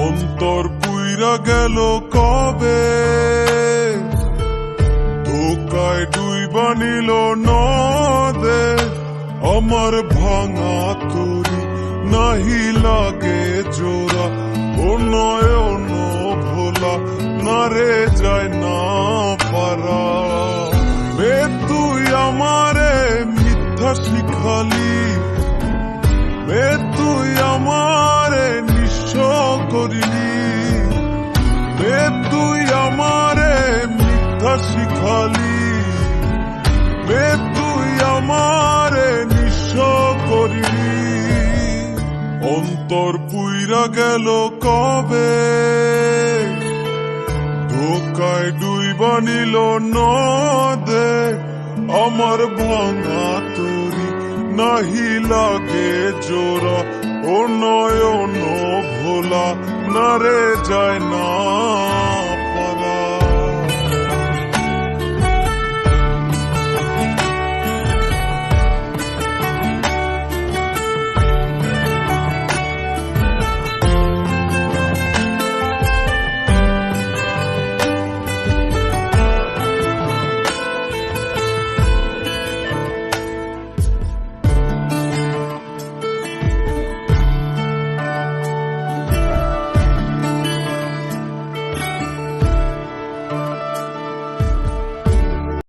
অন্তর পুইরা গেল কবে, ধোকায় ডুইবা নিল নদে। আমার ভাঙা তরি নাহি লাগে জোড়া, ও নয়ন ভোলা না রে যায় না পারা। মে তুই আমারে মিথ্যা শিখালি, মে তুই আমারে নিঃস্ব করিলি, মে তুই আমারে মিথ্যা শিখালি, মে তুই আমারে নিঃস্ব করিলি। অন্তর পুইরা গেল কবে, ধোকায় ডুইবা নিল নদে। আমার ভাঙা তরি নাহি লাগে জোড়া, ও নয়ন ভোলা না রে যায় না